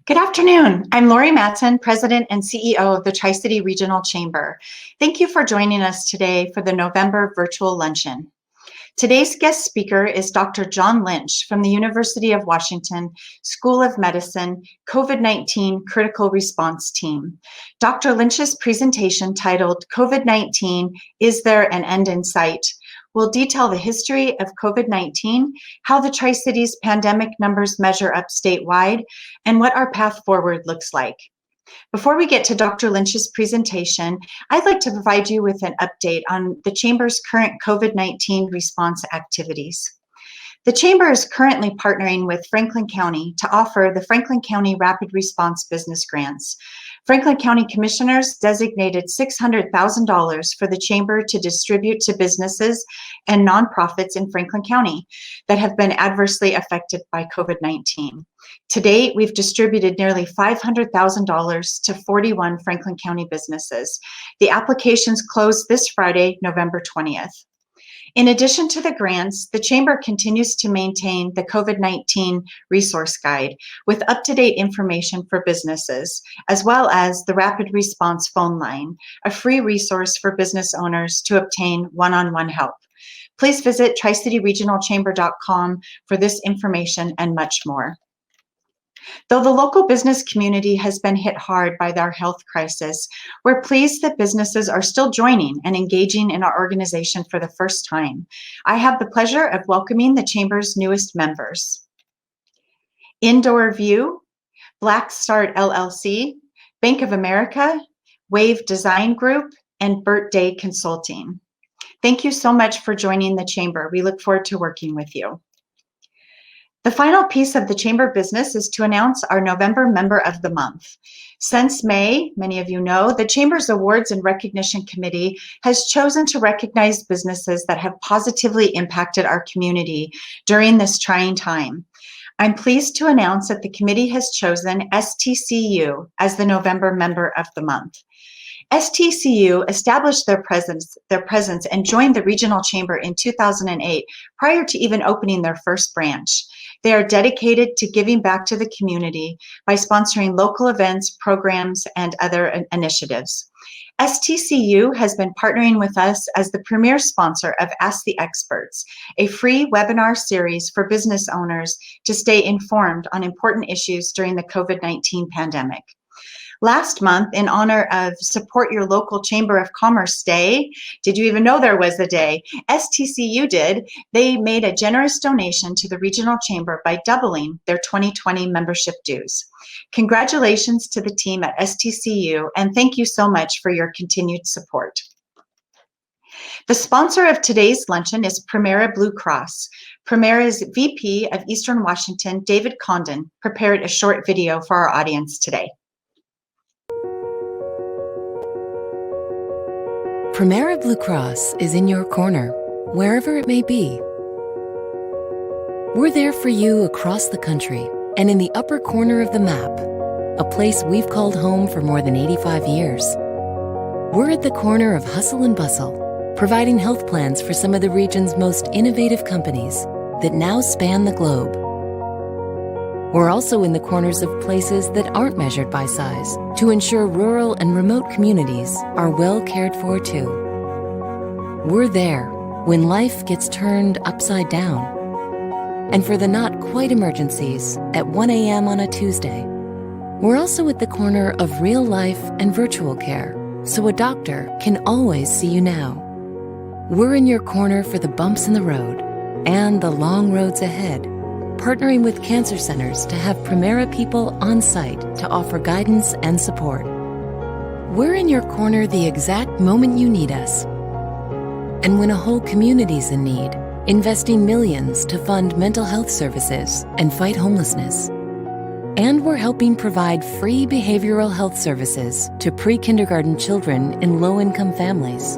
Good afternoon. I'm Lori Matson, President and CEO of the Tri-City Regional Chamber. Thank you for joining us today for the November virtual luncheon. Today's guest speaker is Dr. John Lynch from the University of Washington School of Medicine COVID-19 Critical Response Team. Dr. Lynch's presentation titled COVID-19, Is There an End in Sight? Will detail the history of COVID-19, how the Tri-Cities pandemic numbers measure up statewide, and what our path forward looks like. Before we get to Dr. Lynch's presentation, I'd like to provide you with an update on the Chamber's current COVID-19 response activities. The Chamber is currently partnering with Franklin County to offer the Franklin County Rapid Response Business Grants. Franklin County Commissioners designated $600,000 for the Chamber to distribute to businesses and nonprofits in Franklin County that have been adversely affected by COVID-19. To date, we've distributed nearly $500,000 to 41 Franklin County businesses. The applications close this Friday, November 20th. In addition to the grants, the Chamber continues to maintain the COVID-19 resource guide with up-to-date information for businesses, as well as the Rapid Response phone line, a free resource for business owners to obtain one-on-one help. Please visit tricityregionalchamber.com for this information and much more. Though the local business community has been hit hard by their health crisis, we're pleased that businesses are still joining and engaging in our organization for the first time. I have the pleasure of welcoming the Chamber's newest members. Indoor View, Black Start LLC, Bank of America, Wave Design Group, and Burt Day Consulting. Thank you so much for joining the Chamber. We look forward to working with you. The final piece of the Chamber business is to announce our November Member of the Month. Since May, many of you know, the Chamber's Awards and Recognition Committee has chosen to recognize businesses that have positively impacted our community during this trying time. I'm pleased to announce that the committee has chosen STCU as the November Member of the Month. STCU established their presence and joined the Regional Chamber in 2008, prior to even opening their first branch. They are dedicated to giving back to the community by sponsoring local events, programs, and other initiatives. STCU has been partnering with us as the premier sponsor of Ask the Experts, a free webinar series for business owners to stay informed on important issues during the COVID-19 pandemic. Last month, in honor of Support Your Local Chamber of Commerce Day, did you even know there was a day? STCU did. They made a generous donation to the Regional Chamber by doubling their 2020 membership dues. Congratulations to the team at STCU, and thank you so much for your continued support. The sponsor of today's luncheon is Premera Blue Cross. Premera's VP of Eastern Washington, David Condon, prepared a short video for our audience today. Premera Blue Cross is in your corner, wherever it may be. We're there for you across the country and in the upper corner of the map, a place we've called home for more than 85 years. We're at the corner of hustle and bustle, providing health plans for some of the region's most innovative companies that now span the globe. We're also in the corners of places that aren't measured by size to ensure rural and remote communities are well cared for too. We're there when life gets turned upside down. And for the not quite emergencies at 1 a.m. on a Tuesday, we're also at the corner of real life and virtual care, so a doctor can always see you now. We're in your corner for the bumps in the road and the long roads ahead, partnering with cancer centers to have Premera people on site to offer guidance and support. We're in your corner the exact moment you need us. And when a whole community's in need, investing millions to fund mental health services and fight homelessness. And we're helping provide free behavioral health services to pre-kindergarten children in low-income families.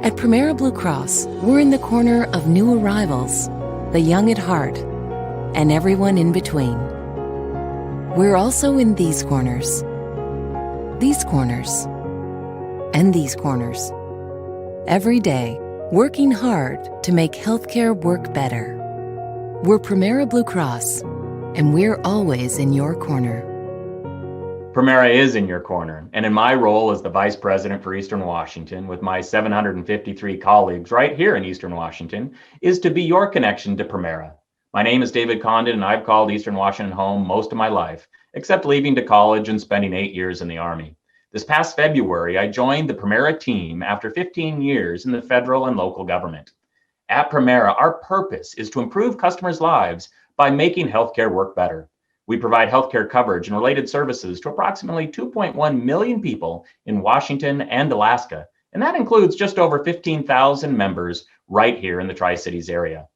At Premera Blue Cross, we're in the corner of new arrivals, the young at heart, and everyone in between. We're also in these corners, and these corners. Every day, working hard to make healthcare work better. We're Premera Blue Cross, and we're always in your corner. Premera is in your corner, and in my role as the Vice President for Eastern Washington, with my 753 colleagues right here in Eastern Washington, is to be your connection to Premera. My name is David Condon, and I've called Eastern Washington home most of my life, except leaving to college and spending 8 years in the Army. This past February, I joined the Premera team after 15 years in the federal and local government. At Premera, our purpose is to improve customers' lives by making healthcare work better. We provide healthcare coverage and related services to approximately 2.1 million people in Washington and Alaska, and that includes just over 15,000 members right here in the Tri-Cities area.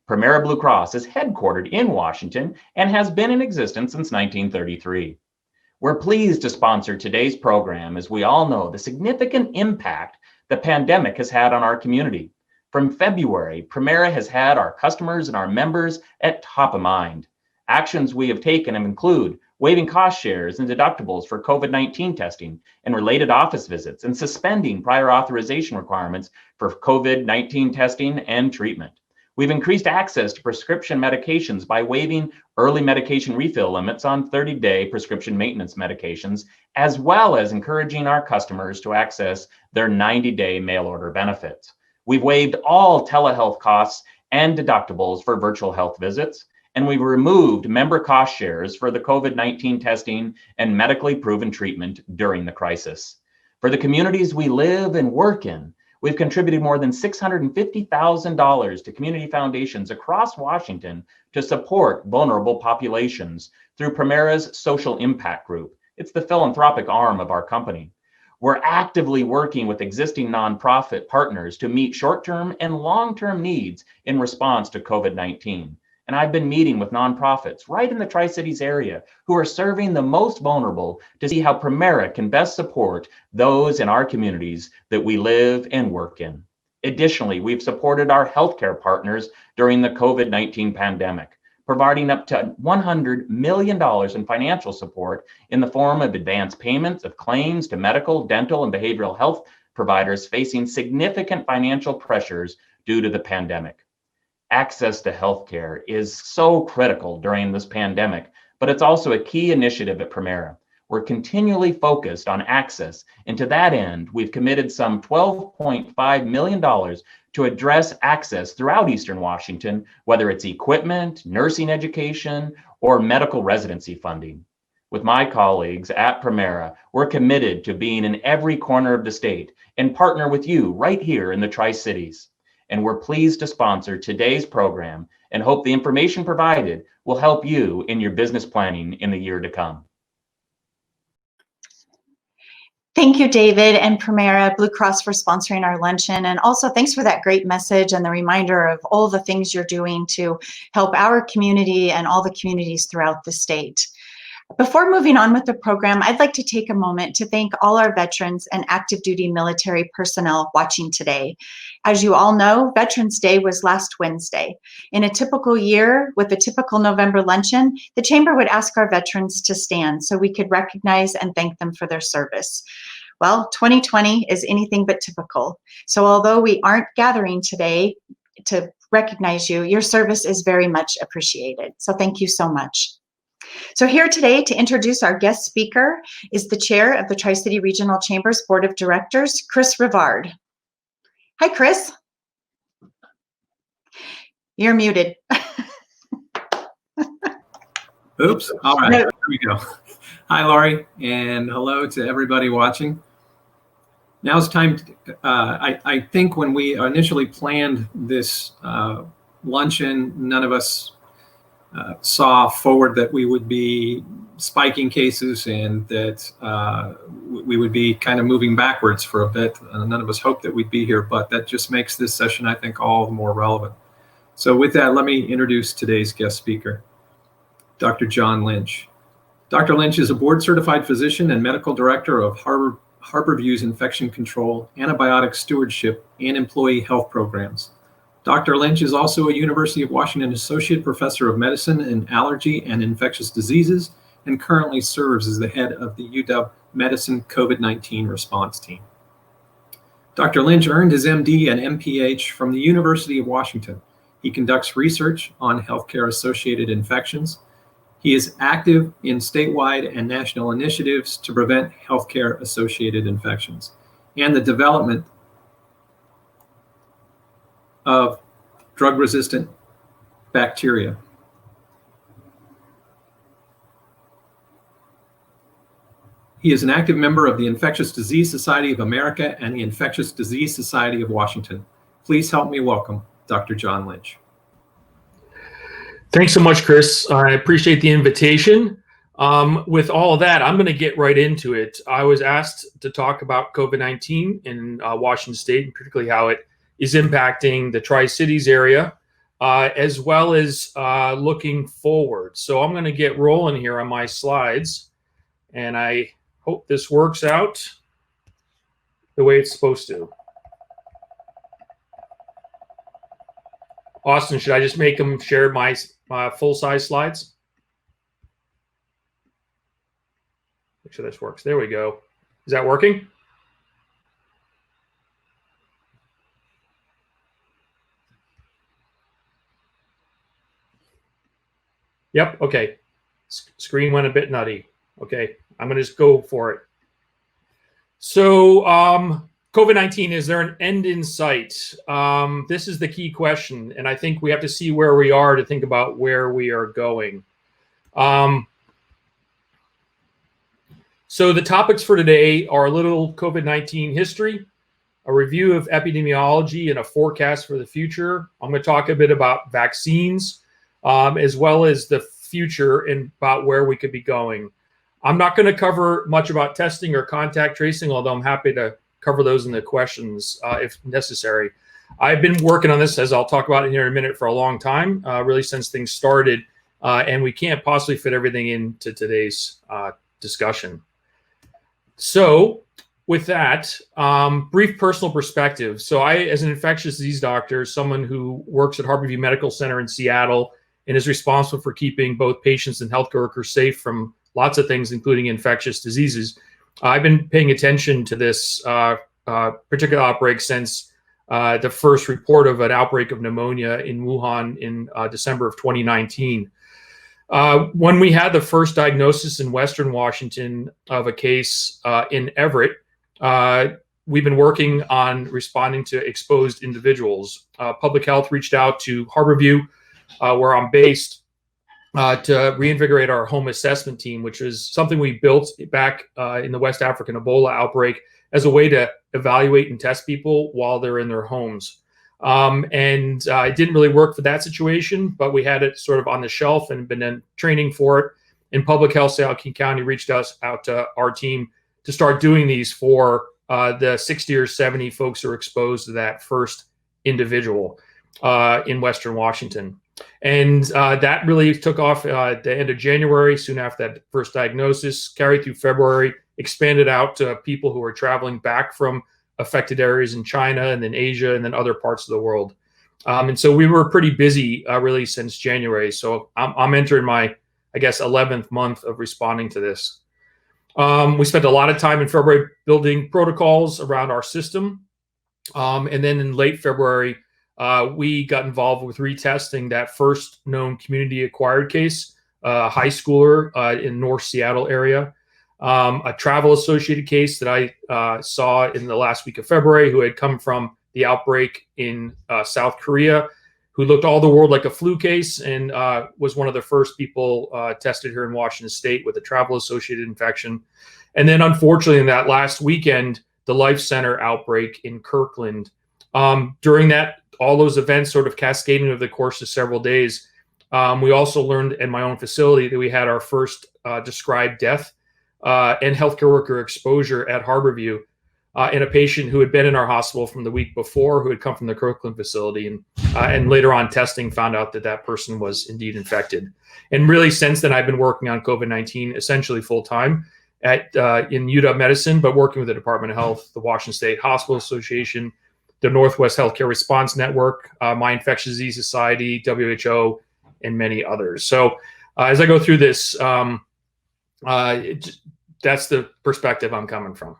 Premera Blue Cross is headquartered in Washington and has been in existence since 1933. We're pleased to sponsor today's program as we all know the significant impact the pandemic has had on our community. From February, Premera has had our customers and our members at top of mind. Actions we have taken include waiving cost shares and deductibles for COVID-19 testing and related office visits, and suspending prior authorization requirements for COVID-19 testing and treatment. We've increased access to prescription medications by waiving early medication refill limits on 30-day prescription maintenance medications, as well as encouraging our customers to access their 90-day mail order benefits. We've waived all telehealth costs and deductibles for virtual health visits, and we've removed member cost shares for the COVID-19 testing and medically proven treatment during the crisis. For the communities we live and work in, we've contributed more than $650,000 to community foundations across Washington to support vulnerable populations through Premera's Social Impact Group. It's the philanthropic arm of our company. We're actively working with existing nonprofit partners to meet short-term and long-term needs in response to COVID-19. And I've been meeting with nonprofits right in the Tri-Cities area who are serving the most vulnerable to see how Premera can best support those in our communities that we live and work in. Additionally, we've supported our healthcare partners during the COVID-19 pandemic, providing up to $100 million in financial support in the form of advance payments of claims to medical, dental, and behavioral health providers facing significant financial pressures due to the pandemic. Access to healthcare is so critical during this pandemic, but it's also a key initiative at Premera. We're continually focused on access, and to that end, we've committed some $12.5 million to address access throughout Eastern Washington, whether it's equipment, nursing education, or medical residency funding. With my colleagues at Premera, we're committed to being in every corner of the state and partner with you right here in the Tri-Cities. And we're pleased to sponsor today's program and hope the information provided will help you in your business planning in the year to come. Thank you, David and Premera Blue Cross for sponsoring our luncheon. And also thanks for that great message and the reminder of all the things you're doing to help our community and all the communities throughout the state. Before moving on with the program, I'd like to take a moment to thank all our veterans and active duty military personnel watching today. As you all know, Veterans Day was last Wednesday. In a typical year with a typical November luncheon, the Chamber would ask our veterans to stand so we could recognize and thank them for their service. Well, 2020 is anything but typical. So although we aren't gathering today to recognize you, your service is very much appreciated. So thank you so much. So here today to introduce our guest speaker is the chair of the Tri-City Regional Chamber's Board of Directors, Chris Rivard. Hi, Chris. You're muted. Oops. All right. There we go. Hi, Laurie, and hello to everybody watching. Now it's time. I think when we initially planned this luncheon, none of us saw forward that we would be spiking cases and that we would be kind of moving backwards for a bit. None of us hoped that we'd be here, but that just makes this session, I think, all the more relevant. So with that, let me introduce today's guest speaker, Dr. John Lynch. Dr. Lynch is a board-certified physician and medical director of Harborview's infection control, antibiotic stewardship, and employee health programs. Dr. Lynch is also a University of Washington Associate Professor of Medicine in Allergy and Infectious Diseases and currently serves as the head of the UW Medicine COVID-19 response team. Dr. Lynch earned his MD and MPH from the University of Washington. He conducts research on healthcare-associated infections. He is active in statewide and national initiatives to prevent healthcare-associated infections and the development of drug-resistant bacteria. He is an active member of the Infectious Disease Society of America and the Infectious Disease Society of Washington. Please help me welcome Dr. John Lynch. Thanks so much, Chris. I appreciate the invitation. With all of that, I'm going to get right into it. I was asked to talk about COVID-19 in Washington State, and particularly how it is impacting the Tri-Cities area, as well as looking forward. So I'm going to get rolling here on my slides, and I hope this works out the way it's supposed to. Austin, should I just make them share my full-size slides? Make sure this works. There we go. Is that working? Yep. Okay. Screen went a bit nutty. Okay. I'm going to just go for it. So COVID-19, is there an end in sight? This is the key question. And I think we have to see where we are to think about where we are going. So the topics for today are a little COVID-19 history, a review of epidemiology and a forecast for the future. I'm going to talk a bit about vaccines, as well as the future and about where we could be going. I'm not going to cover much about testing or contact tracing, although I'm happy to cover those in the questions if necessary. I've been working on this, as I'll talk about in here in a minute, for a long time, really since things started, and we can't possibly fit everything into today's discussion. So with that, brief personal perspective. So I, as an infectious disease doctor, someone who works at Harborview Medical Center in Seattle and is responsible for keeping both patients and healthcare workers safe from lots of things, including infectious diseases. I've been paying attention to this particular outbreak since the first report of an outbreak of pneumonia in Wuhan in December of 2019. When we had the first diagnosis in Western Washington of a case in Everett, we've been working on responding to exposed individuals. Public Health reached out to Harborview, where I'm based, to reinvigorate our home assessment team, which is something we built back in the West African Ebola outbreak as a way to evaluate and test people while they're in their homes. It didn't really work for that situation, but we had it sort of on the shelf and been in training for it. And Public Health South King County reached out to our team to start doing these for the 60 or 70 folks who are exposed to that first individual in Western Washington. And that really took off at the end of January, soon after that first diagnosis, carried through February, expanded out to people who are traveling back from affected areas in China and then Asia and then other parts of the world. And so we were pretty busy really since January. So I'm entering my, I guess, 11th month of responding to this. We spent a lot of time in February building protocols around our system. And then in late February, we got involved with retesting that first known community acquired case, a high schooler in North Seattle area. A travel associated case that I saw in the last week of February, who had come from the outbreak in South Korea, who looked all the world like a flu case and was one of the first people tested here in Washington State with a travel associated infection. And then unfortunately in that last weekend, the Life Center outbreak in Kirkland. During that, all those events sort of cascading over the course of several days, we also learned in my own facility that we had our first described death and healthcare worker exposure at Harborview in a patient who had been in our hospital from the week before, who had come from the Kirkland facility. And later on testing found out that that person was indeed infected. And really since then, I've been working on COVID-19 essentially full time in UW Medicine, but working with the Department of Health, the Washington State Hospital Association, the Northwest Healthcare Response Network, my Infectious Disease Society, WHO, and many others. So as I go through this, that's the perspective I'm coming from.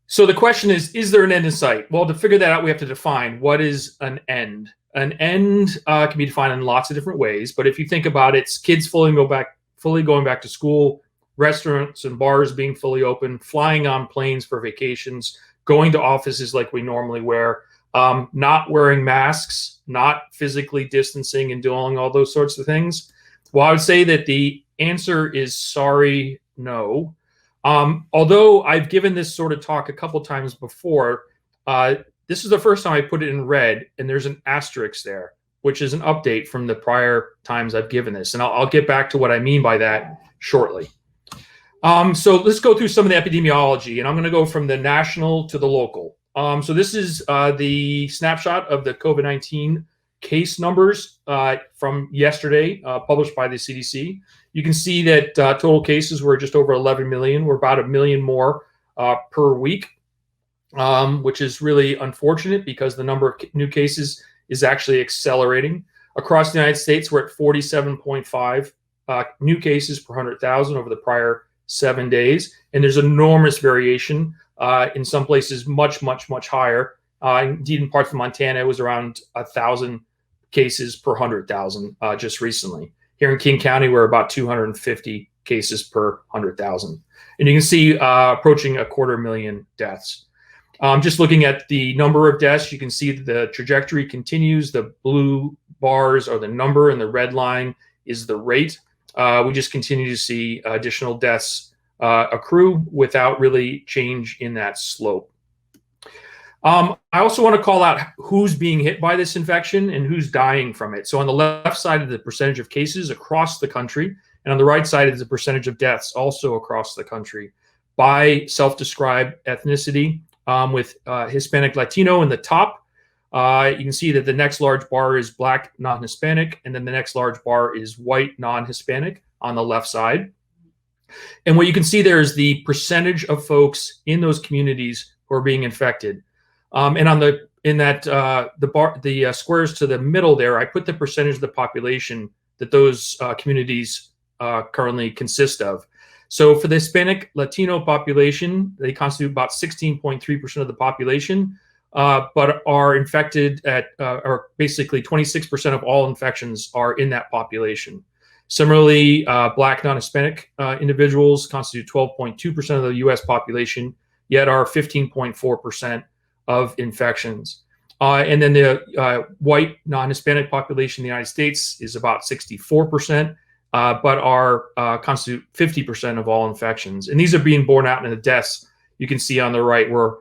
So the question is there an end in sight? Well, to figure that out, we have to define what is an end. an end can be defined in lots of different ways, but if you think about it, it's kids fully going back to school, restaurants and bars being fully open, flying on planes for vacations, going to offices like we normally wear, not wearing masks, not physically distancing and doing all those sorts of things. Well, I would say that the answer is sorry, no. Although I've given this sort of talk a couple times before, this is the first time I put it in red, and there's an asterisk there, which is an update from the prior times I've given this. And I'll get back to what I mean by that shortly. So let's go through some of the epidemiology, and I'm going to go from the national to the local. So this is the snapshot of the COVID-19 case numbers from yesterday, published by the CDC. You can see that total cases were just over 11 million. We're about 1 million more per week, which is really unfortunate because the number of new cases is actually accelerating. Across the United States, we're at 47.5 new cases per 100,000 over the prior 7 days. And there's enormous variation. In some places, much higher. Indeed, in parts of Montana, it was around 1,000 cases per 100,000 just recently. Here in King County, we're about 250 cases per 100,000. And you can see approaching 250,000 deaths. Just looking at the number of deaths, you can see that the trajectory continues. The blue bars are the number and the red line is the rate. We just continue to see additional deaths accrue without really change in that slope. I also want to call out who's being hit by this infection and who's dying from it. So on the left side is the percentage of cases across the country, and on the right side is the percentage of deaths also across the country by self-described ethnicity, with Hispanic Latino in the top. You can see that the next large bar is Black non-Hispanic, and then the next large bar is white non-Hispanic on the left side. And what you can see there is the percentage of folks in those communities who are being infected. And on the squares to the middle there, I put the percentage of the population that those communities currently consist of. So for the Hispanic Latino population, they constitute about 16.3% of the population, but are infected or basically 26% of all infections are in that population. Similarly, Black non-Hispanic individuals constitute 12.2% of the U.S. population, yet are 15.4% of infections. And then the white non-Hispanic population in the United States is about 64%, but are constitute 50% of all infections. And these are being borne out in the deaths. You can see on the right where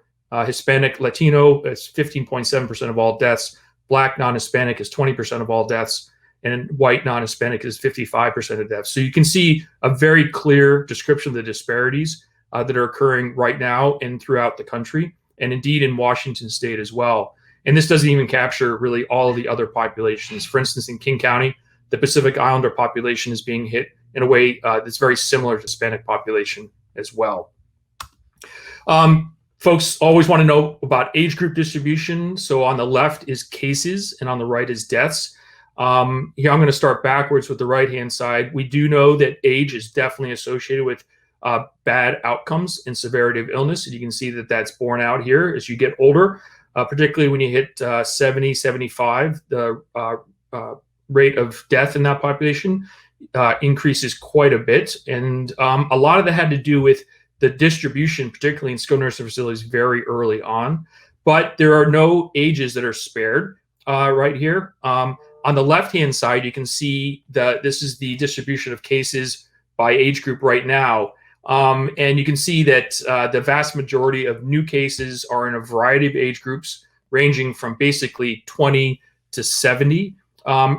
Hispanic Latino is 15.7% of all deaths, Black non-Hispanic is 20% of all deaths, and white non-Hispanic is 55% of deaths. So you can see a very clear description of the disparities that are occurring right now and throughout the country, and indeed in Washington state as well. And this doesn't even capture really all of the other populations. For instance, in King County, the Pacific Islander population is being hit in a way that's very similar to the Hispanic population as well. Folks always want to know about age group distribution. So on the left is cases and on the right is deaths. Here I'm going to start backwards with the right-hand side. We do know that age is definitely associated with bad outcomes and severity of illness. And you can see that that's borne out here as you get older, particularly when you hit 70, 75, the rate of death in that population increases quite a bit. And a lot of that had to do with the distribution, particularly in skilled nursing facilities very early on. But there are no ages that are spared right here. On the left-hand side, you can see that this is the distribution of cases by age group right now. And you can see that the vast majority of new cases are in a variety of age groups, ranging from basically 20 to 70,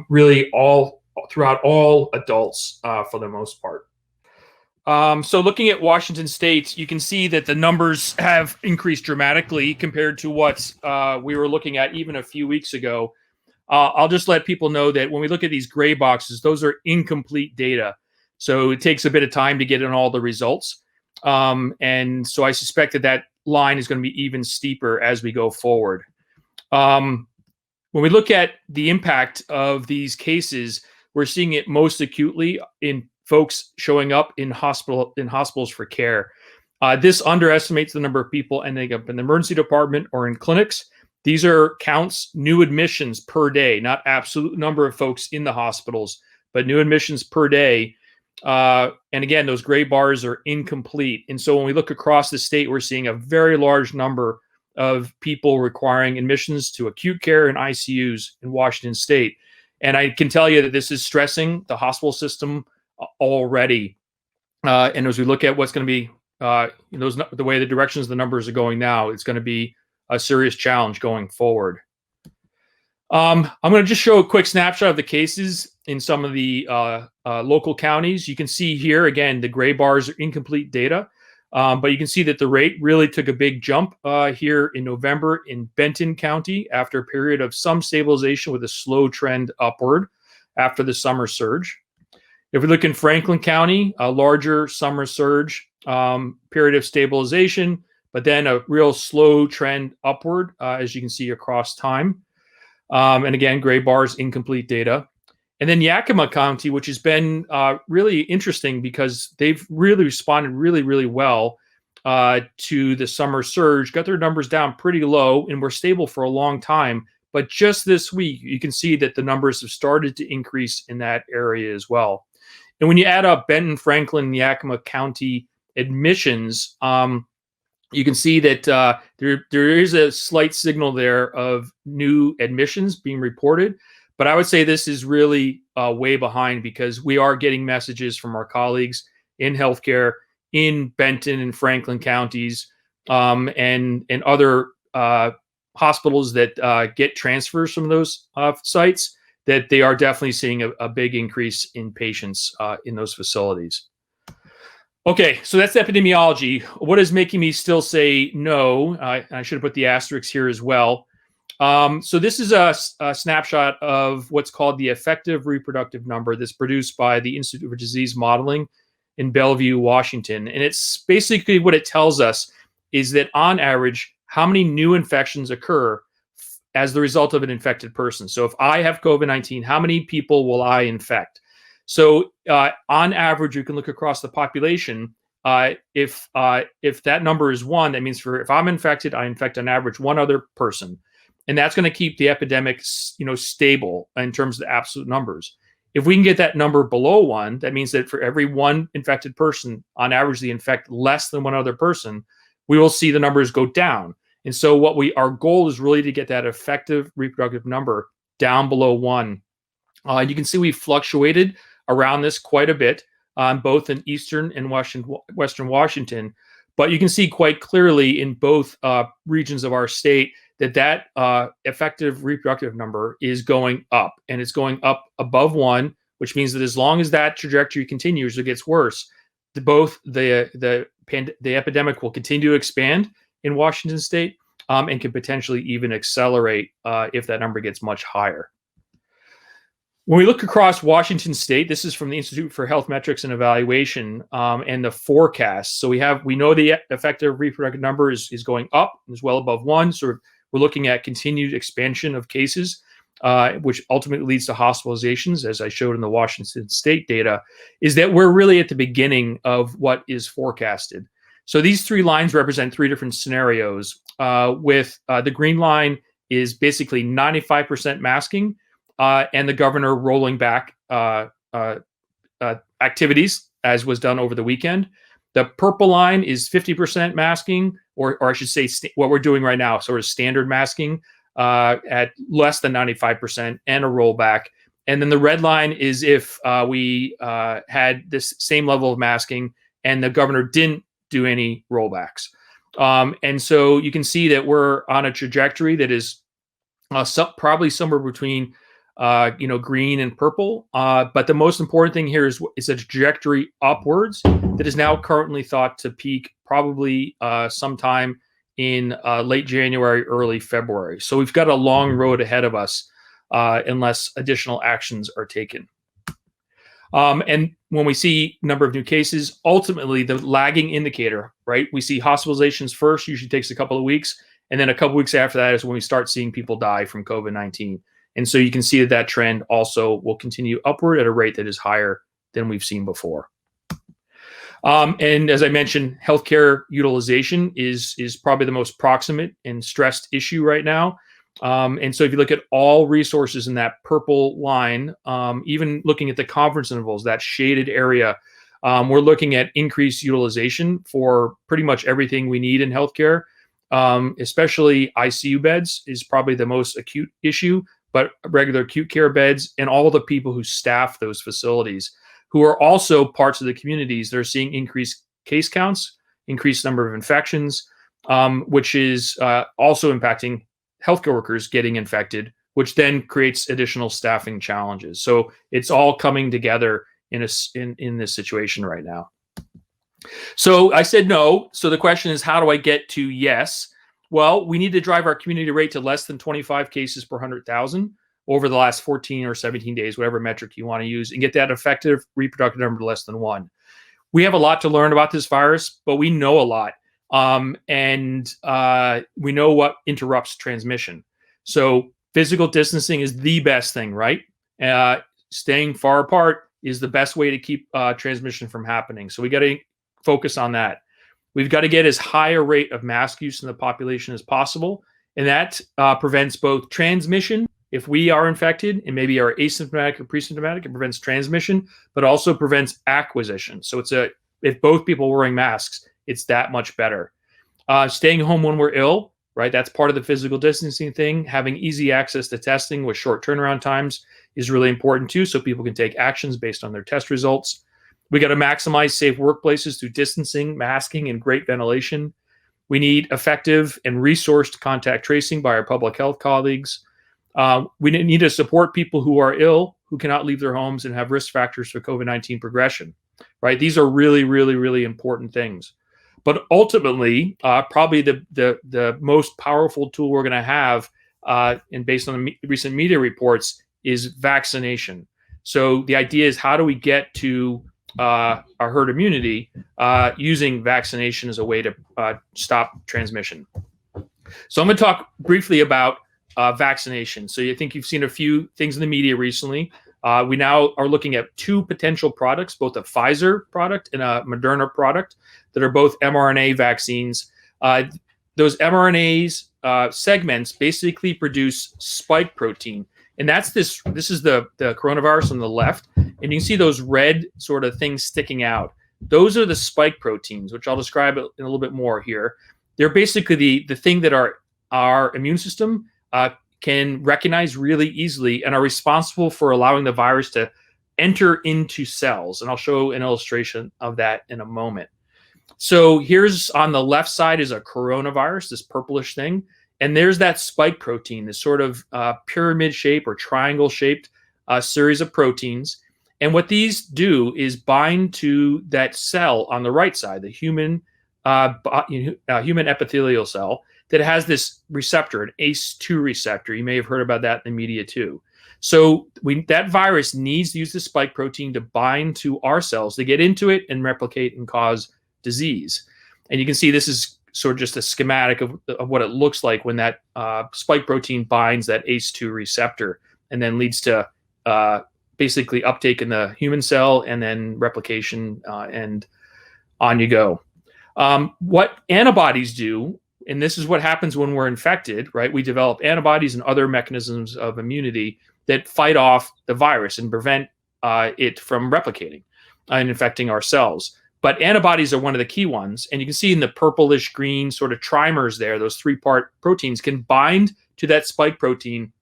really all throughout all adults for the most part. So looking at Washington state, you can see that the numbers have increased dramatically compared to what we were looking at even a few weeks ago. I'll just let people know that when we look at these gray boxes, those are incomplete data. So it takes a bit of time to get in all the results. And so I suspect that that line is going to be even steeper as we go forward. When we look at the impact of these cases, we're seeing it most acutely in folks showing up in hospitals for care. This underestimates the number of people ending up in the emergency department or in clinics. These are counts, new admissions per day, not absolute number of folks in the hospitals, but new admissions per day. And again, those gray bars are incomplete. And so when we look across the state, we're seeing a very large number of people requiring admissions to acute care and ICUs in Washington state. And I can tell you that this is stressing the hospital system already. And as we look at what's going to be, the way the directions the numbers are going now, it's going to be a serious challenge going forward. I'm going to just show a quick snapshot of the cases in some of the local counties. You can see here, again, the gray bars are incomplete data, but you can see that the rate really took a big jump here in November in Benton County after a period of some stabilization with a slow trend upward after the summer surge. If we look in Franklin County, a larger summer surge, period of stabilization, but then a real slow trend upward, as you can see across time. And again, gray bars, incomplete data. And then Yakima County, which has been really interesting because they've really responded really well to the summer surge, got their numbers down pretty low and were stable for a long time. But just this week, you can see that the numbers have started to increase in that area as well. And when you add up Benton, Franklin, and Yakima County admissions, you can see that there is a slight signal there of new admissions being reported. But I would say this is really way behind because we are getting messages from our colleagues in healthcare in Benton and Franklin counties and other hospitals that get transfers from those sites, that they are definitely seeing a big increase in patients in those facilities. Okay, so that's epidemiology. What is making me still say no? I should have put the asterisks here as well. So this is a snapshot of what's called the effective reproductive number that's produced by the Institute for Disease Modeling in Bellevue, Washington. And it's basically what it tells us is that on average, how many new infections occur as the result of an infected person. So if I have COVID-19, how many people will I infect? So on average, you can look across the population. If that number is 1, that means if I'm infected, I infect on average 1 other person. And that's going to keep the epidemic, stable in terms of the absolute numbers. If we can get that number below 1, that means that for every 1 infected person, on average, they infect less than 1 other person, we will see the numbers go down. And so our goal is really to get that effective reproductive number down below 1. You can see we fluctuated around this quite a bit, both in Eastern and Western Washington. But you can see quite clearly in both regions of our state that effective reproductive number is going up, and it's going up above 1, which means that as long as that trajectory continues or gets worse, the epidemic will continue to expand in Washington state and can potentially even accelerate if that number gets much higher. When we look across Washington state, this is from the Institute for Health Metrics and Evaluation and the forecast. So we know the effective reproductive number is going up, is well above 1. So we're looking at continued expansion of cases, which ultimately leads to hospitalizations, as I showed in the Washington state data, is that we're really at the beginning of what is forecasted. So these 3 lines represent 3 different scenarios. With the green line is basically 95% masking, and the governor rolling back activities, as was done over the weekend. The purple line is 50% masking, or I should say what we're doing right now, sort of standard masking at less than 95% and a rollback. And then the red line is if we had this same level of masking and the governor didn't do any rollbacks. And so you can see that we're on a trajectory that is probably somewhere between green and purple. But the most important thing here is a trajectory upwards that is now currently thought to peak probably sometime in late January, early February. So we've got a long road ahead of us unless additional actions are taken. And when we see number of new cases, ultimately the lagging indicator, right? We see hospitalizations first, usually takes a couple of weeks. And then a couple of weeks after that is when we start seeing people die from COVID-19. And so you can see that trend also will continue upward at a rate that is higher than we've seen before. And as I mentioned, healthcare utilization is probably the most proximate and stressed issue right now. And so if you look at all resources in that purple line, even looking at the conference intervals, that shaded area, we're looking at increased utilization for pretty much everything we need in healthcare. Especially ICU beds is probably the most acute issue, but regular acute care beds and all the people who staff those facilities, who are also parts of the communities, they're seeing increased case counts, increased number of infections, which is also impacting healthcare workers getting infected, which then creates additional staffing challenges. So it's all coming together in this situation right now. So I said no. So the question is, how do I get to yes? Well, we need to drive our community rate to less than 25 cases per 100,000 over the last 14 or 17 days, whatever metric you want to use, and get that effective reproductive number to less than 1. We have a lot to learn about this virus, but we know a lot. And we know what interrupts transmission. So physical distancing is the best thing, right? Staying far apart is the best way to keep transmission from happening. So we got to focus on that. We've got to get as high a rate of mask use in the population as possible. And that prevents both transmission, if we are infected and maybe are asymptomatic or pre-symptomatic, it prevents transmission, but also prevents acquisition. So if both people are wearing masks, it's that much better. Staying home when we're ill, right? That's part of the physical distancing thing. Having easy access to testing with short turnaround times is really important too, so people can take actions based on their test results. We got to maximize safe workplaces through distancing, masking, and great ventilation. We need effective and resourced contact tracing by our public health colleagues. We need to support people who are ill, who cannot leave their homes and have risk factors for COVID-19 progression, right? These are really, really, really important things. But ultimately, probably the most powerful tool we're going to have, and based on the recent media reports, is vaccination. So the idea is, how do we get to our herd immunity using vaccination as a way to stop transmission? So I'm going to talk briefly about vaccination. So you think you've seen a few things in the media recently. We now are looking at 2 potential products, both a Pfizer product and a Moderna product, that are both mRNA vaccines. Those mRNAs segments basically produce spike protein. And this is the coronavirus on the left. And you can see those red sort of things sticking out. Those are the spike proteins, which I'll describe in a little bit more here. They're basically the thing that our immune system can recognize really easily and are responsible for allowing the virus to enter into cells. And I'll show an illustration of that in a moment. So here's on the left side is a coronavirus, this purplish thing. And there's that spike protein, this sort of pyramid shape or triangle shaped series of proteins. And what these do is bind to that cell on the right side, the human epithelial cell, that has this receptor, an ACE2 receptor. You may have heard about that in the media too. So that virus needs to use the spike protein to bind to our cells to get into it and replicate and cause disease. And you can see this is sort of just a schematic of what it looks like when that spike protein binds that ACE2 receptor and then leads to basically uptake in the human cell and then replication and on you go. What antibodies do, and this is what happens when we're infected, right? We develop antibodies and other mechanisms of immunity that fight off the virus and prevent it from replicating and infecting our cells. But antibodies are one of the key ones. And you can see in the purplish green sort of trimers there, those 3-part proteins can bind to that spike protein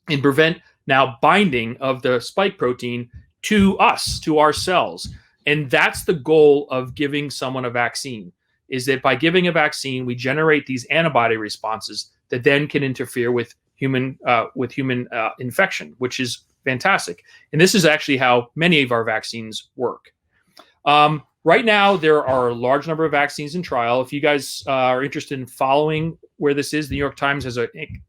and prevent now binding of the spike protein to us, to our cells. And that's the goal of giving someone a vaccine, is that by giving a vaccine, we generate these antibody responses that then can interfere with human infection, which is fantastic. And this is actually how many of our vaccines work. Right now, there are a large number of vaccines in trial. If you guys are interested in following where this is, the New York Times has a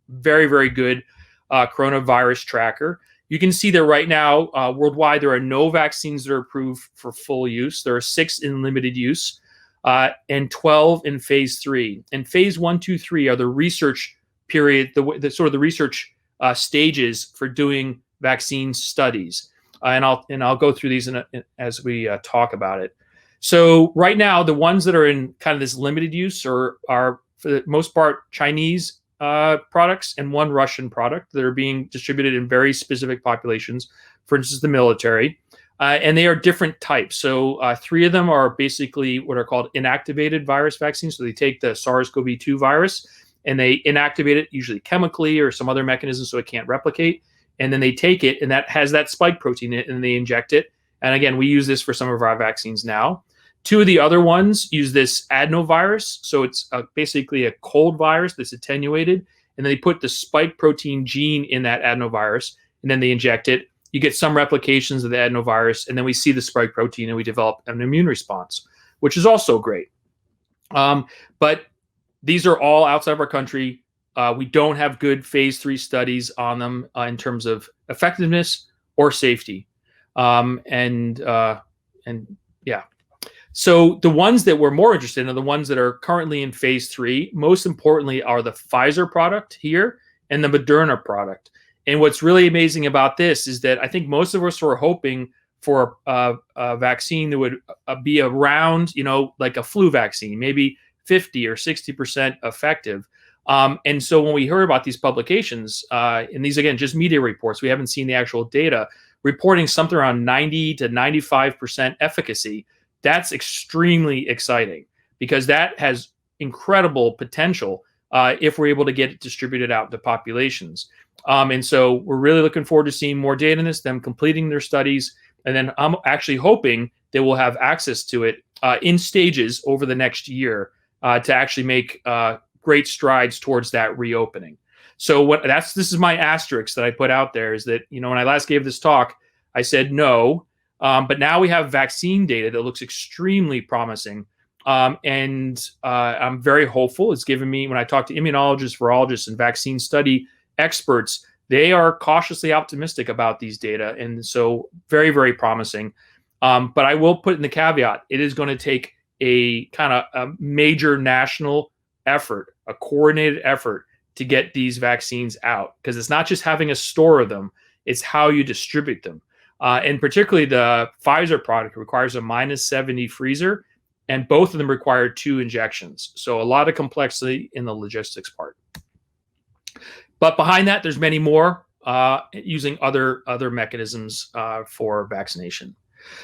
very, very good coronavirus tracker. You can see that right now, worldwide, there are no vaccines that are approved for full use. There are 6 in limited use and 12 in phase 3. And phase 1, 2, 3 are the research period, the sort of the research stages for doing vaccine studies. And I'll go through these as we talk about it. So right now, the ones that are in kind of this limited use are for the most part Chinese products and one Russian product that are being distributed in very specific populations, for instance, the military. And they are different types. So 3 of them are basically what are called inactivated virus vaccines. So they take the SARS-CoV-2 virus and they inactivate it, usually chemically or some other mechanism so it can't replicate. And then they take it, and that has that spike protein in it, and they inject it. And again, we use this for some of our vaccines now. 2 of the other ones use this adenovirus. So it's basically a cold virus that's attenuated. And then they put the spike protein gene in that adenovirus, and then they inject it. You get some replications of the adenovirus, and then we see the spike protein, and we develop an immune response, which is also great. But these are all outside of our country. We don't have good phase 3 studies on them in terms of effectiveness or safety. And yeah. So the ones that we're more interested in are the ones that are currently in phase 3. Most importantly are the Pfizer product here and the Moderna product. And what's really amazing about this is that I think most of us were hoping for a vaccine that would be around, like a flu vaccine, maybe 50 or 60% effective. And so when we heard about these publications, and these, again, just media reports, we haven't seen the actual data, reporting something around 90 to 95% efficacy, that's extremely exciting because that has incredible potential if we're able to get it distributed out to populations. And so we're really looking forward to seeing more data in this, them completing their studies. And then I'm actually hoping they will have access to it in stages over the next year to actually make great strides towards that reopening. So this is my asterisk that I put out there is that, when I last gave this talk, I said no, but now we have vaccine data that looks extremely promising. And I'm very hopeful. It's given me, when I talk to immunologists, virologists, and vaccine study experts, they are cautiously optimistic about these data. And so very, very promising. But I will put in the caveat, it is going to take a kind of a major national effort, a coordinated effort to get these vaccines out, because it's not just having a store of them, it's how you distribute them. And particularly the Pfizer product requires a -70 freezer, and both of them require 2 injections. So a lot of complexity in the logistics part. But behind that, there's many more using other mechanisms for vaccination.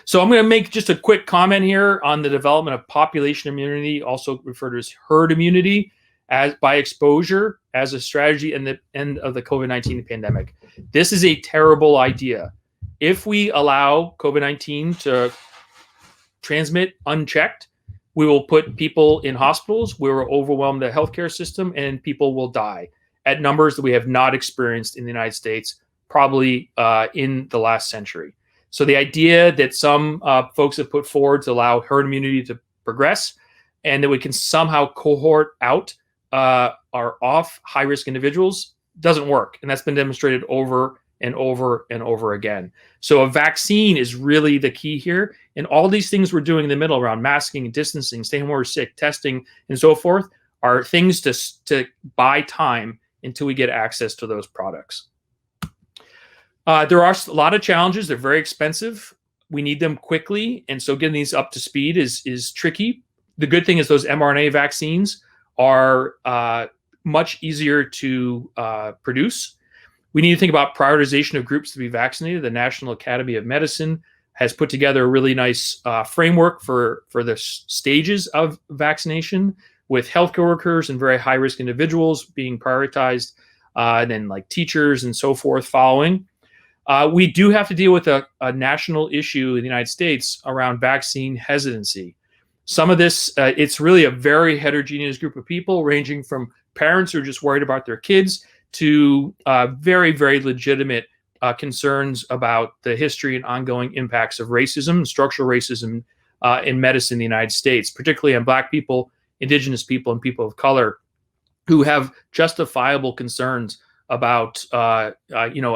So I'm going to make just a quick comment here on the development of population immunity, also referred to as herd immunity, as by exposure as a strategy in the end of the COVID-19 pandemic. This is a terrible idea. If we allow COVID-19 to transmit unchecked, we will put people in hospitals, we will overwhelm the healthcare system, and people will die at numbers that we have not experienced in the United States, probably in the last century. So the idea that some folks have put forward to allow herd immunity to progress and that we can somehow cohort out our off high-risk individuals doesn't work. And that's been demonstrated over and over and over again. So a vaccine is really the key here. And all these things we're doing in the middle around masking and distancing, staying home or sick, testing, and so forth are things to buy time until we get access to those products. There are a lot of challenges. They're very expensive. We need them quickly. And so getting these up to speed is tricky. The good thing is those mRNA vaccines are much easier to produce. We need to think about prioritization of groups to be vaccinated. The National Academy of Medicine has put together a really nice framework for the stages of vaccination, with healthcare workers and very high-risk individuals being prioritized, and then like teachers and so forth following. We do have to deal with a national issue in the United States around vaccine hesitancy. Some of this, it's really a very heterogeneous group of people, ranging from parents who are just worried about their kids to very, very legitimate concerns about the history and ongoing impacts of racism, structural racism in medicine in the United States, particularly on Black people, Indigenous people, and people of color who have justifiable concerns about a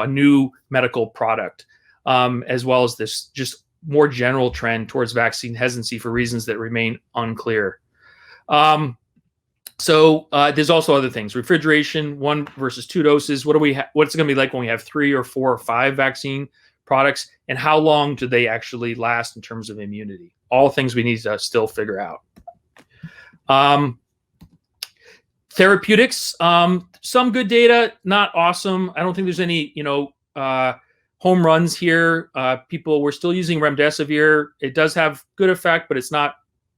new medical product, as well as this just more general trend towards vaccine hesitancy for reasons that remain unclear. So there's also other things: refrigeration, 1 versus 2 doses. What's it going to be like when we have 3 or 4 or 5 vaccine products, and how long do they actually last in terms of immunity? All things we need to still figure out. Therapeutics, some good data, not awesome. I don't think there's any, home runs here. We're still using remdesivir. It does have good effect, but it's not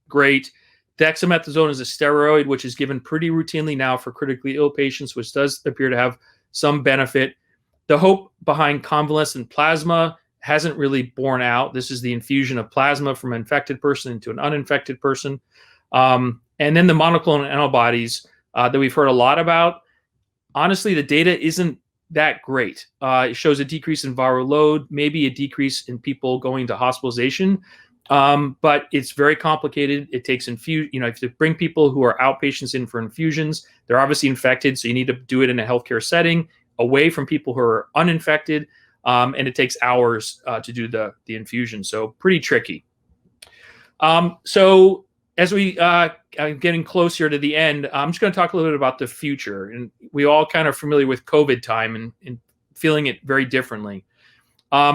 great. Dexamethasone is a steroid, which is given pretty routinely now for critically ill patients, which does appear to have some benefit. The hope behind convalescent plasma hasn't really borne out. This is the infusion of plasma from an infected person into an uninfected person. And then the monoclonal antibodies that we've heard a lot about. Honestly, the data isn't that great. It shows a decrease in viral load, maybe a decrease in people going to hospitalization, but it's very complicated. It takes if you bring people who are outpatients in for infusions, they're obviously infected, so you need to do it in a healthcare setting, away from people who are uninfected, and it takes hours to do the infusion, so pretty tricky. So as we getting closer to the end, I'm just going to talk a little bit about the future. And we all kind of familiar with COVID time and feeling it very differently.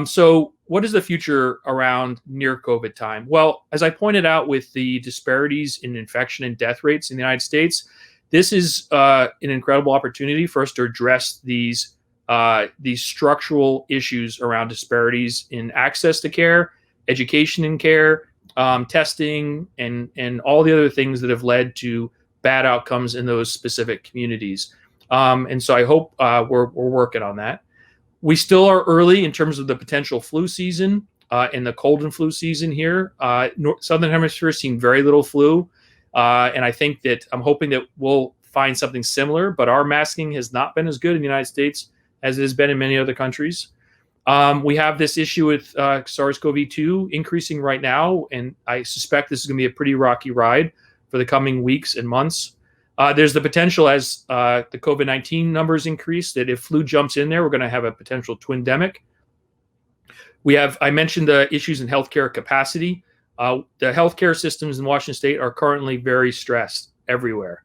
So what is the future around near COVID time? Well, as I pointed out with the disparities in infection and death rates in the United States, this is an incredible opportunity for us to address these structural issues around disparities in access to care, education in care, testing, and all the other things that have led to bad outcomes in those specific communities. And so I hope we're working on that. We still are early in terms of the potential flu season and the cold and flu season here. Southern Hemisphere has seen very little flu. And I think that I'm hoping that we'll find something similar, but our masking has not been as good in the United States as it has been in many other countries. We have this issue with SARS-CoV-2 increasing right now, and I suspect this is going to be a pretty rocky ride for the coming weeks and months. There's the potential as the COVID-19 numbers increase that if flu jumps in there, we're going to have a potential twindemic. I mentioned the issues in healthcare capacity. The healthcare systems in Washington State are currently very stressed everywhere.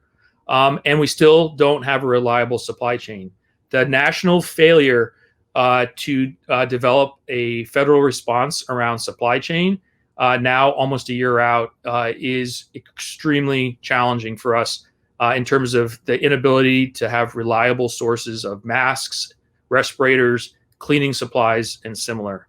And we still don't have a reliable supply chain. The national failure to develop a federal response around supply chain now almost a year out is extremely challenging for us in terms of the inability to have reliable sources of masks, respirators, cleaning supplies, and similar.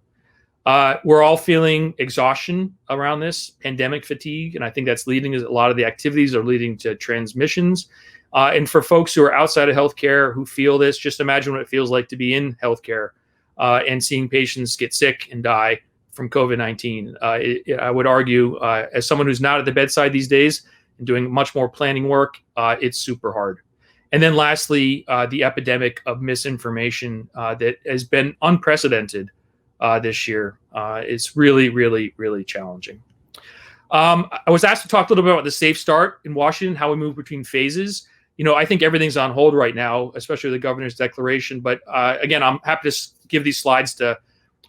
We're all feeling exhaustion around this pandemic fatigue, and I think that's leading a lot of the activities are leading to transmissions. And for folks who are outside of healthcare who feel this, just imagine what it feels like to be in healthcare and seeing patients get sick and die from COVID-19. I would argue, as someone who's not at the bedside these days and doing much more planning work, it's super hard. And then lastly, the epidemic of misinformation that has been unprecedented this year. It's really, really, really challenging. I was asked to talk a little bit about the Safe Start in Washington, how we move between phases. I think everything's on hold right now, especially the governor's declaration. But again, I'm happy to give these slides to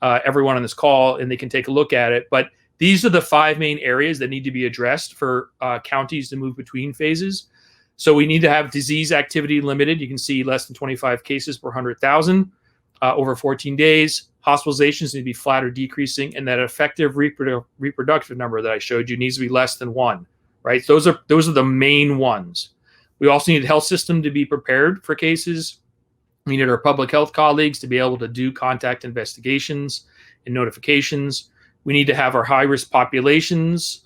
everyone on this call, and they can take a look at it. But these are the 5 main areas that need to be addressed for counties to move between phases. So we need to have disease activity limited. You can see less than 25 cases per 100,000 over 14 days. Hospitalizations need to be flat or decreasing, and that effective reproductive number that I showed you needs to be less than 1. Right? Those are the main ones. We also need the health system to be prepared for cases. We need our public health colleagues to be able to do contact investigations and notifications. We need to have our high-risk populations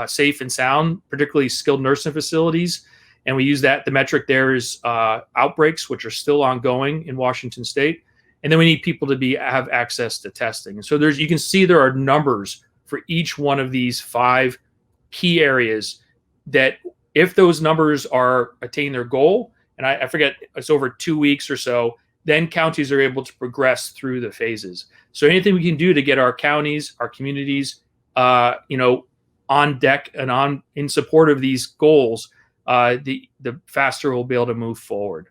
safe and sound, particularly skilled nursing facilities. And we use that. The metric there is outbreaks, which are still ongoing in Washington State. And then we need people to have access to testing. And so you can see there are numbers for each one of these 5 key areas that if those numbers attain their goal, and I forget, it's over 2 weeks or so, then counties are able to progress through the phases. So anything we can do to get our counties, our communities, on deck and in support of these goals, the faster we'll be able to move forward.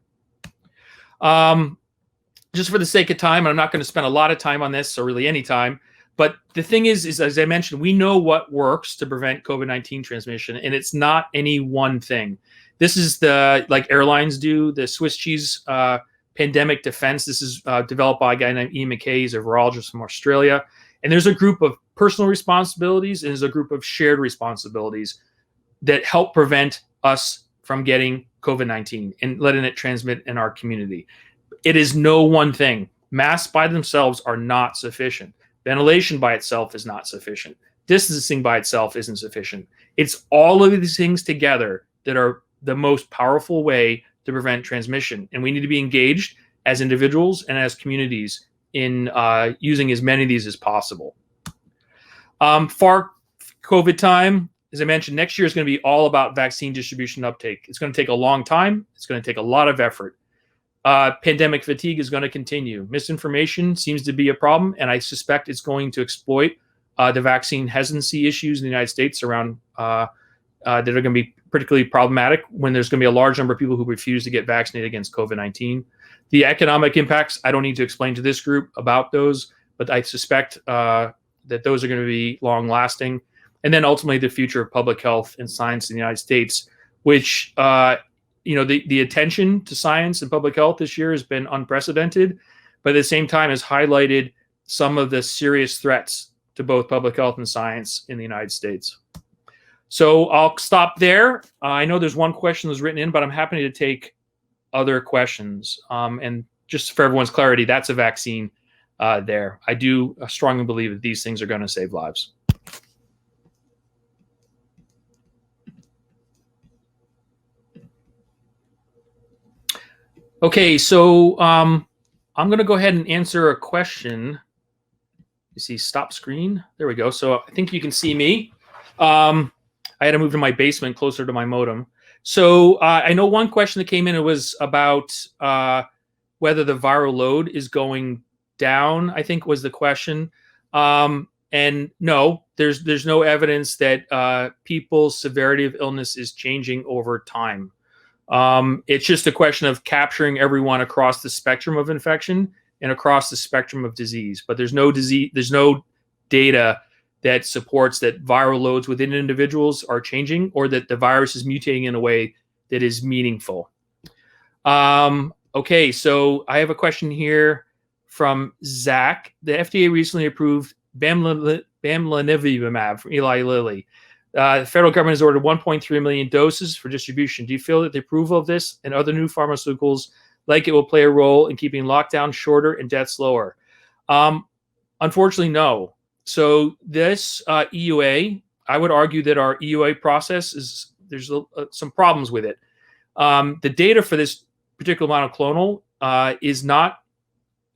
Just for the sake of time, and I'm not going to spend a lot of time on this, or really any time, but the thing is as I mentioned, we know what works to prevent COVID-19 transmission, and it's not any one thing. This is like airlines do, the Swiss cheese pandemic defense. This is developed by a guy named Ian McKay. He's a virologist from Australia. And there's a group of personal responsibilities, and there's a group of shared responsibilities that help prevent us from getting COVID-19 and letting it transmit in our community. It is no one thing. Masks by themselves are not sufficient. Ventilation by itself is not sufficient. Distancing by itself isn't sufficient. It's all of these things together that are the most powerful way to prevent transmission. And we need to be engaged as individuals and as communities in using as many of these as possible. For COVID time, as I mentioned, next year is going to be all about vaccine distribution uptake. It's going to take a long time. It's going to take a lot of effort. Pandemic fatigue is going to continue. Misinformation seems to be a problem, and I suspect it's going to exploit the vaccine hesitancy issues in the United States around that are going to be particularly problematic when there's going to be a large number of people who refuse to get vaccinated against COVID-19. The economic impacts, I don't need to explain to this group about those, but I suspect that those are going to be long-lasting. And then ultimately the future of public health and science in the United States, which, the attention to science and public health this year has been unprecedented, but at the same time has highlighted some of the serious threats to both public health and science in the United States. So I'll stop there. I know there's one question that's written in, but I'm happy to take other questions. And just for everyone's clarity, that's a vaccine there. I do strongly believe that these things are going to save lives. Okay, so I'm going to go ahead and answer a question. You see stop screen? There we go. So I think you can see me. I had to move to my basement closer to my modem. So I know one question that came in, it was about whether the viral load is going down, I think was the question. And no, there's no evidence that people's severity of illness is changing over time. It's just a question of capturing everyone across the spectrum of infection and across the spectrum of disease. But there's no data that supports that viral loads within individuals are changing or that the virus is mutating in a way that is meaningful. Okay, so I have a question here from Zach. The FDA recently approved bamlanivimab from Eli Lilly. The federal government has ordered 1.3 million doses for distribution. Do you feel that the approval of this and other new pharmaceuticals like it will play a role in keeping lockdown shorter and deaths lower? Unfortunately, no. So this EUA, I would argue that our EUA process there's some problems with it. The data for this particular monoclonal is not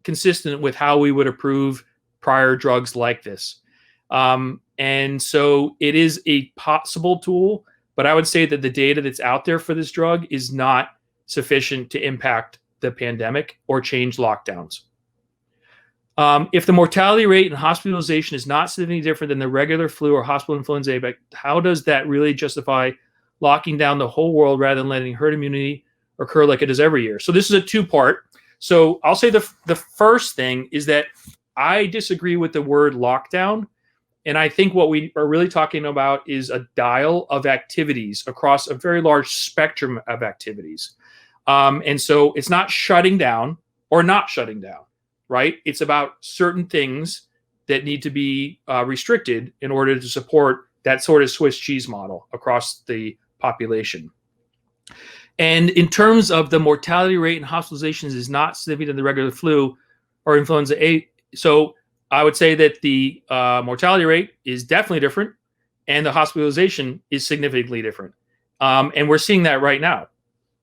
consistent with how we would approve prior drugs like this. And so it is a possible tool, but I would say that the data that's out there for this drug is not sufficient to impact the pandemic or change lockdowns. If the mortality rate and hospitalization is not significantly different than the regular flu or hospital influenza, but how does that really justify locking down the whole world rather than letting herd immunity occur like it does every year? So this is a two-part. So I'll say the first thing is that I disagree with the word lockdown. And I think what we are really talking about is a dial of activities across a very large spectrum of activities. And so it's not shutting down or not shutting down, right? It's about certain things that need to be restricted in order to support that sort of Swiss cheese model across the population. And in terms of the mortality rate and hospitalizations is not significant in the regular flu or influenza A. So I would say that the mortality rate is definitely different and the hospitalization is significantly different. And we're seeing that right now.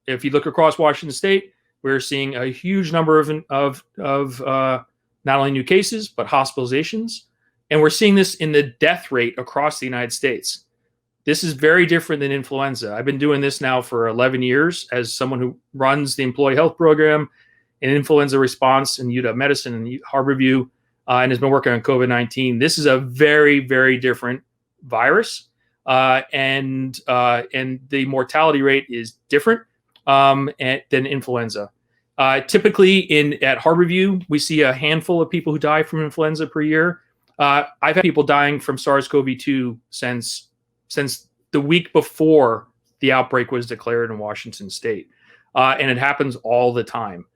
If you look across Washington State, we're seeing a huge number of not only new cases, but hospitalizations. And we're seeing this in the death rate across the United States. This is very different than influenza. I've been doing this now for 11 years as someone who runs the employee health program and influenza response in UW Medicine and Harborview, and has been working on COVID-19. This is a very, very different virus, and the mortality rate is different than influenza. Typically at Harborview, we see a handful of people who die from influenza per year. I've had people dying from SARS-CoV-2 since the week before the outbreak was declared in Washington State. And it happens all the time.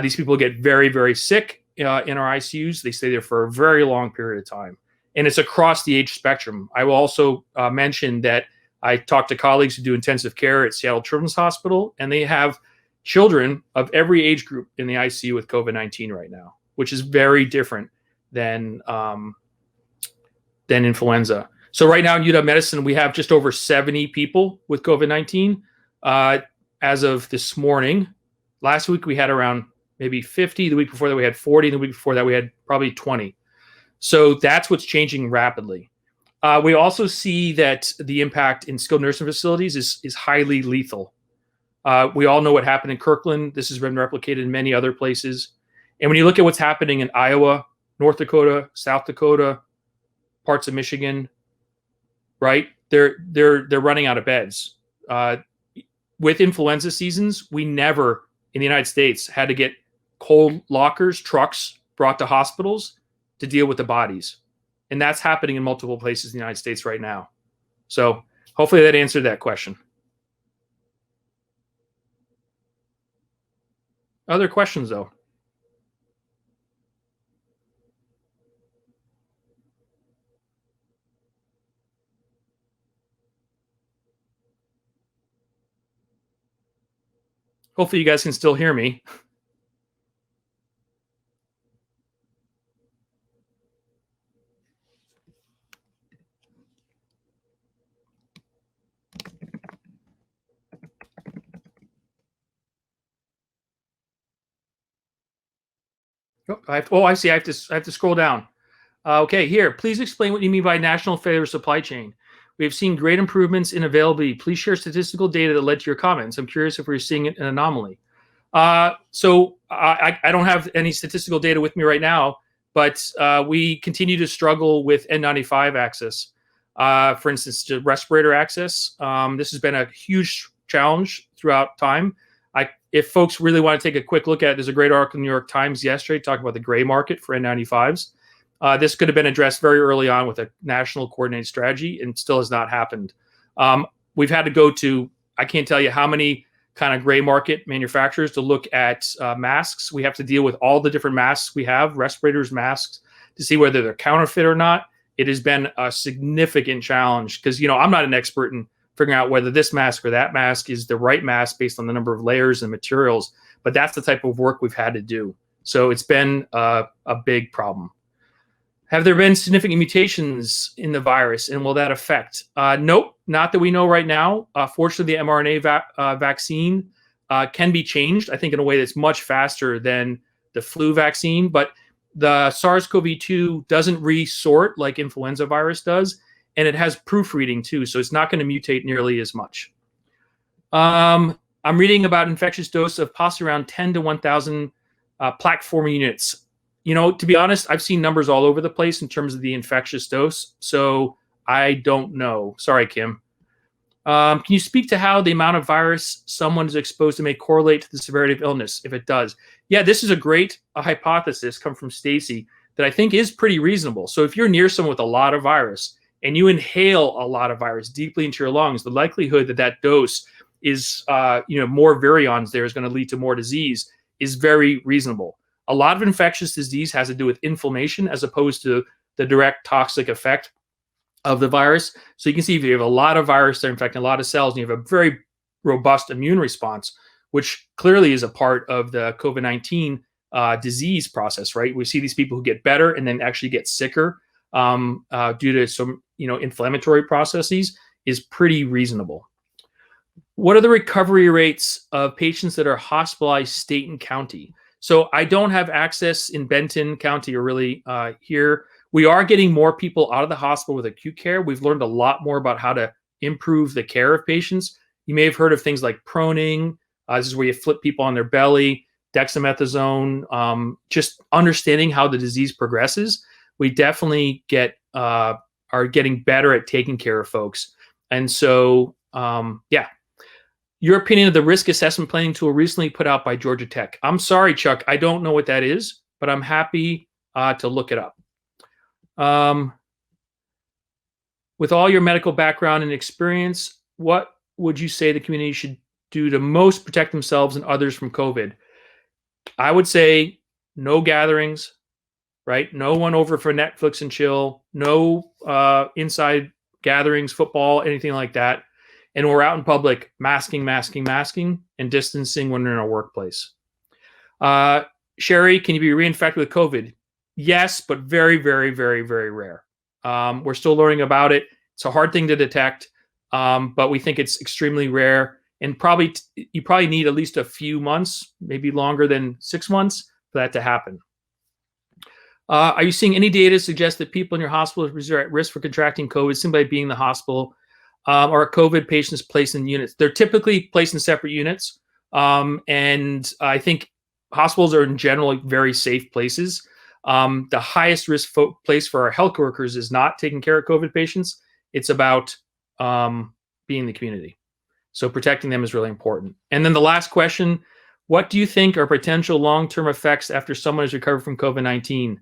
These people get very, very sick in our ICUs. They stay there for a very long period of time. And it's across the age spectrum. I will also mention that I talked to colleagues who do intensive care at Seattle Children's Hospital, and they have children of every age group in the ICU with COVID-19 right now, which is very different than influenza. So right now in UW Medicine, we have just over 70 people with COVID-19. As of this morning, last week we had around maybe 50. The week before that we had 40. The week before that we had probably 20. So that's what's changing rapidly. We also see that the impact in skilled nursing facilities is highly lethal. We all know what happened in Kirkland. This has been replicated in many other places. And when you look at what's happening in Iowa, North Dakota, South Dakota, parts of Michigan, right? They're running out of beds. With influenza seasons, we never in the United States had to get cold lockers, trucks brought to hospitals to deal with the bodies. And that's happening in multiple places in the United States right now. So hopefully that answered that question. Other questions though? Hopefully you guys can still hear me. I see. I have to scroll down. Okay, here. Please explain what you mean by national failure supply chain. We have seen great improvements in availability. Please share statistical data that led to your comments. I'm curious if we're seeing an anomaly. So I don't have any statistical data with me right now, but we continue to struggle with N95 access. For instance, to respirator access. This has been a huge challenge throughout time. If folks really want to take a quick look at it, there's a great article in the New York Times yesterday talking about the gray market for N95s. This could have been addressed very early on with a national coordinated strategy and still has not happened. We've had to go to, I can't tell you how many kind of gray market manufacturers to look at masks. We have to deal with all the different masks we have, respirators, masks, to see whether they're counterfeit or not. It has been a significant challenge because, I'm not an expert in figuring out whether this mask or that mask is the right mask based on the number of layers and materials, but that's the type of work we've had to do. So it's been a big problem. Have there been significant mutations in the virus, and will that affect? Nope, not that we know right now. Fortunately, the mRNA vaccine can be changed, I think, in a way that's much faster than the flu vaccine, but the SARS-CoV-2 doesn't resort like influenza virus does, and it has proofreading too, so it's not going to mutate nearly as much. I'm reading about infectious dose of possibly around 10 to 1,000 plaque-forming units. To be honest, I've seen numbers all over the place in terms of the infectious dose, so I don't know. Sorry, Kim. Can you speak to how the amount of virus someone is exposed to may correlate to the severity of illness, if it does? Yeah, this is a great hypothesis come from Stacy that I think is pretty reasonable. So if you're near someone with a lot of virus and you inhale a lot of virus deeply into your lungs, the likelihood that that dose is, more virions there is going to lead to more disease is very reasonable. A lot of infectious disease has to do with inflammation as opposed to the direct toxic effect of the virus. So you can see if you have a lot of virus that are infecting a lot of cells and you have a very robust immune response, which clearly is a part of the COVID-19 disease process, right? We see these people who get better and then actually get sicker due to some, inflammatory processes is pretty reasonable. What are the recovery rates of patients that are hospitalized state and county? So I don't have access in Benton County or really here. We are getting more people out of the hospital with acute care. We've learned a lot more about how to improve the care of patients. You may have heard of things like proning. This is where you flip people on their belly, dexamethasone, just understanding how the disease progresses. We definitely are getting better at taking care of folks. And so, your opinion of the risk assessment planning tool recently put out by Georgia Tech. I'm sorry, Chuck, I don't know what that is, but I'm happy to look it up. With all your medical background and experience, what would you say the community should do to most protect themselves and others from COVID? I would say no gatherings, right? No one over for Netflix and chill. No inside gatherings, football, anything like that. And when we're out in public, masking, and distancing when we're in our workplace. Sherry, can you be reinfected with COVID? Yes, but very, very, very, very rare. We're still learning about it. It's a hard thing to detect, but we think it's extremely rare. And you probably need at least a few months, maybe longer than 6 months for that to happen. Are you seeing any data suggest that people in your hospital are at risk for contracting COVID simply by being in the hospital? Or are COVID patients placed in units? They're typically placed in separate units. And I think hospitals are in general very safe places. The highest risk place for our health workers is not taking care of COVID patients. It's about being in the community. So protecting them is really important. And then the last question, what do you think are potential long-term effects after someone has recovered from COVID-19?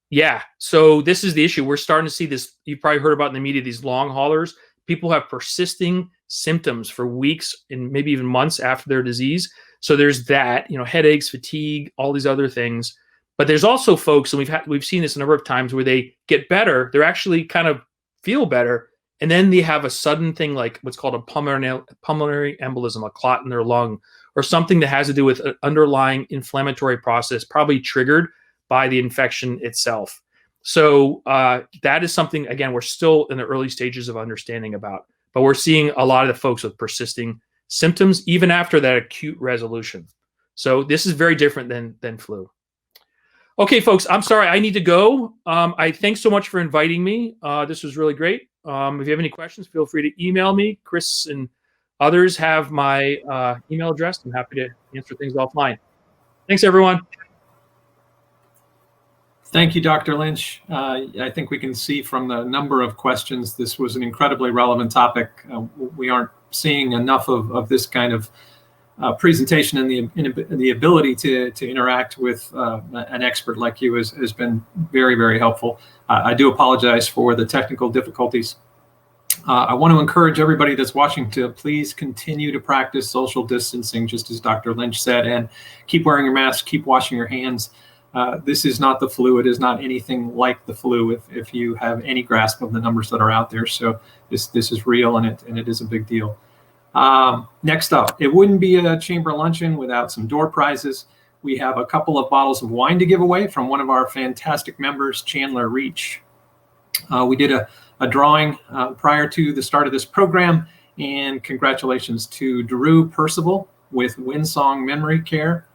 Yeah, so this is the issue. We're starting to see this. You've probably heard about in the media, these long haulers. People have persisting symptoms for weeks and maybe even months after their disease. So there's that, headaches, fatigue, all these other things. But there's also folks, and we've seen this a number of times, where they get better. They're actually kind of feel better, and then they have a sudden thing like what's called a pulmonary embolism, a clot in their lung, or something that has to do with an underlying inflammatory process, probably triggered by the infection itself. So that is something, again, we're still in the early stages of understanding about, but we're seeing a lot of the folks with persisting symptoms even after that acute resolution. So this is very different than flu. Okay, folks, I'm sorry, I need to go. I thanks so much for inviting me. This was really great. If you have any questions, feel free to email me. Chris and others have my email address. I'm happy to answer things offline. Thanks, everyone. Thank you, Dr. Lynch. I think we can see from the number of questions, this was an incredibly relevant topic. We aren't seeing enough of this kind of presentation, and the ability to interact with an expert like you has been very, very helpful. I do apologize for the technical difficulties. I want to encourage everybody that's watching to please continue to practice social distancing, just as Dr. Lynch said, and keep wearing your mask, keep washing your hands. This is not the flu. It is not anything like the flu if you have any grasp of the numbers that are out there. So this is real, and it is a big deal. Next up, it wouldn't be a chamber luncheon without some door prizes. We have a couple of bottles of wine to give away from one of our fantastic members, Chandler Reach. We did a drawing prior to the start of this program, and congratulations to Drew Percival with Winsong Memory Care,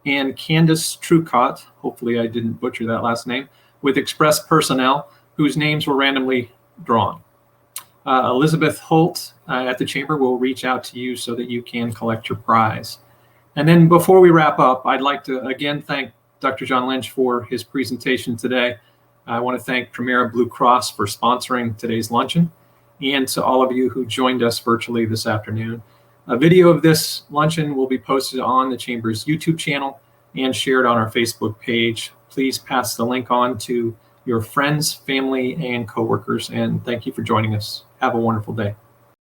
and Candace Trucott, hopefully I didn't butcher that last name, with Express Personnel, whose names were randomly drawn. Elizabeth Holt at the Chamber will reach out to you so that you can collect your prize. And then before we wrap up, I'd like to again thank Dr. John Lynch for his presentation today. I want to thank Premera Blue Cross for sponsoring today's luncheon, and to all of you who joined us virtually this afternoon. A video of this luncheon will be posted on the Chamber's YouTube channel and shared on our Facebook page. Please pass the link on to your friends, family, and coworkers, and thank you for joining us. Have a wonderful day.